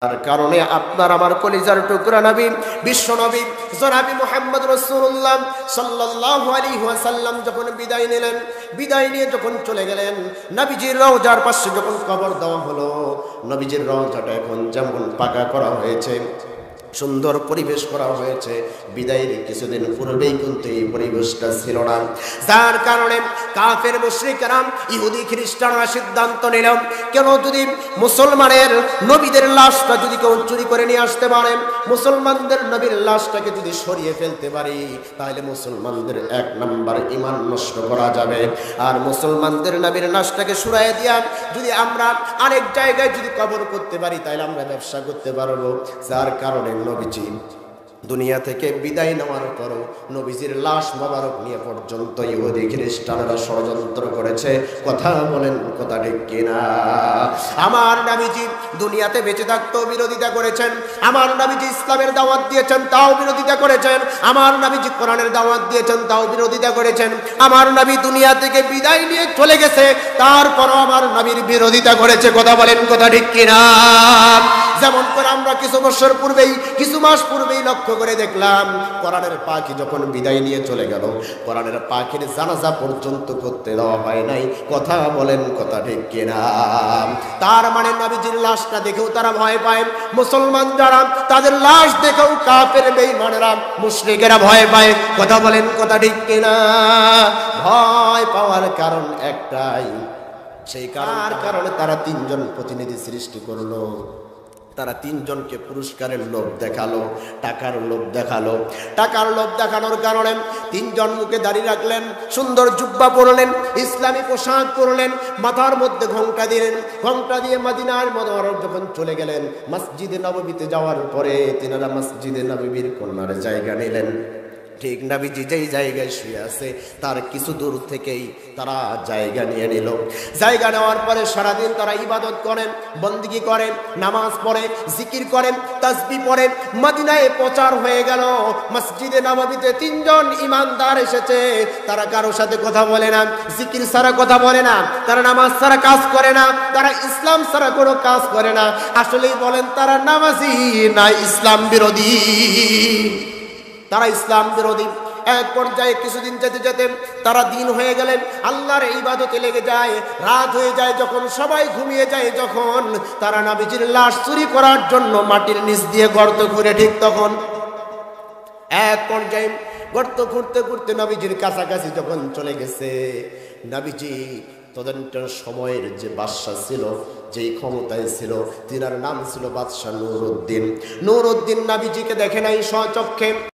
তার কারণে আপনার আমার কলিজার টুকরা নবী বিশ্ব নবী জনাবি মুহাম্মদ রাসূলুল্লাহ সাল্লাল্লাহু আলাইহি ওয়াসাল্লাম যখন বিদায় নিলেন, বিদায় নিয়ে যখন চলে গেলেন, নবীজির রওজার পাশে যখন কবর দেওয়া হলো, নবীজির রওজাটা এখন যেমন পাকা করা হয়েছে, সুন্দর পরিবেশ করা হয়েছে, বিদায়ের কিছুদিন পূর্বেই কিন্তু এই পরিবেশটা ছিল না। যার কারণে কাফের মুশরিকরা ইহুদি খ্রিস্টানরা সিদ্ধান্ত নিল, কেন যদি মুসলমানের নবীদের লাশটা যদি কেউ চুরি করে নিয়ে আসতে পারে, মুসলমানদের নবীর লাশটাকে যদি সরিয়ে ফেলতে পারি, তাহলে মুসলমানদের এক নাম্বার ঈমান নষ্ট করা যাবে। আর মুসলমানদের নবীর লাশটাকে সরাইয়ে দিয়া যদি আমরা আরেক জায়গায় যদি কবর করতে পারি, তাহলে আমরা ব্যবসা করতে পারবো। যার কারণে নবীজি দুনিয়া থেকে বিদায় নেওয়ার পরও নবীজির লাশ মোবারক নিয়ে পর্যন্ত ইহুদি খ্রিস্টানরা ষড়যন্ত্র করেছে। কথা বলেন, কথা ঠিক কিনা? আমার নবীজি দুনিয়াতে বেঁচে থাকতেও বিরোধিতা করেছেন, আমার নবীজি ইসলামের দাওয়াত দিয়েছেন তাও বিরোধিতা করেছেন, আমার নবীজি কোরআনের দাওয়াত দিয়েছেন তাও বিরোধিতা করেছেন, আমার নবী দুনিয়া থেকে বিদায় নিয়ে চলে গেছে তারপরও আমার নবীর বিরোধিতা করেছে। কথা বলেন, কথা ঠিক কিনা? যেমন করে আমরা কিছু বছর পূর্বেই, কিছু মাস পূর্বেই লক্ষ্য করে দেখলাম, কোরআনের পাখি যখন বিদায় নিয়ে চলে গেল, কোরআনের পাখির জানাজা পর্যন্ত করতে দেওয়া হয় নাই। কথা বলেন, কথা ঠিক কিনা? তার মানে নবীজির লাশটা দেখেও তারা ভয় পায়, মুসলমান যারা তাদের লাশ দেখেও কাফের বেঈমানেরা মুশরিকেরা ভয় পায়। কথা বলেন, কথা ঠিক কিনা? ভয় পাওয়ার কারণ একটাই, সেই কারণে তারা তিনজন প্রতিনিধি সৃষ্টি করলো। তারা তিনজনকে পুরস্কারের লোভ দেখালো, টাকার লোভ দেখালো। টাকার লোভ দেখানোর কারণে তিনজন মুখে দাড়ি রাখলেন, সুন্দর জুব্বা পরলেন, ইসলামী পোশাক পরলেন, মাথার মধ্যে ঘোমটা দিলেন। ঘোমটা দিয়ে মদিনার মুনাওয়ারায় যখন চলে গেলেন, মসজিদে নববীতে যাওয়ার পরে তিনারা মসজিদে নববীর কর্নার জায়গা নিলেন। ঠিক নবীজি যেই জায়গায় শুয়ে আছে তার কিছু দূর থেকেই তারা জায়গা নিয়ে নিল। জায়গা নেওয়ার পরে সারাদিন তারা ইবাদত করেন, বন্দেগী করেন, নামাজ পড়ে, জিকির করেন, তাসবিহ পড়েন। মদিনায় প্রচার হয়ে গেল, মসজিদে নববীতে তিনজন ইমানদার এসেছে, তারা কারো সাথে কথা বলে না, জিকির ছাড়া কথা বলে না, তারা নামাজ ছাড়া কাজ করে না, তারা ইসলাম ছাড়া কোনো কাজ করে না। আসলেই বলেন তারা নামাজি না ইসলাম বিরোধী? তারা ইসলাম বিরোধী। এক পর্যায়ে কিছুদিন যেতে যেতে তারা দিন হয়ে গেলেন, আল্লাহর ইবাদতে লেগে যায়, রাত হয়ে যায়, যখন সবাই ঘুমিয়ে যায়, যখন তারা নবীজির লাশ চুরি করার জন্য মাটির নিচ দিয়ে গর্ত করে, ঠিক তখন এক পর্যায়ে গর্ত খুঁড়তে খুঁড়তে নবীজির কাছাকাছি যখন চলে গেছে, নবীজি তদন্তের সময়ের যে বাদশা ছিল, যেই ক্ষমতায় ছিল, তিনার নাম ছিল বাদশা নূরউদ্দিন। নূরউদ্দিন নবীজিকে দেখে নাই স্বচক্ষে।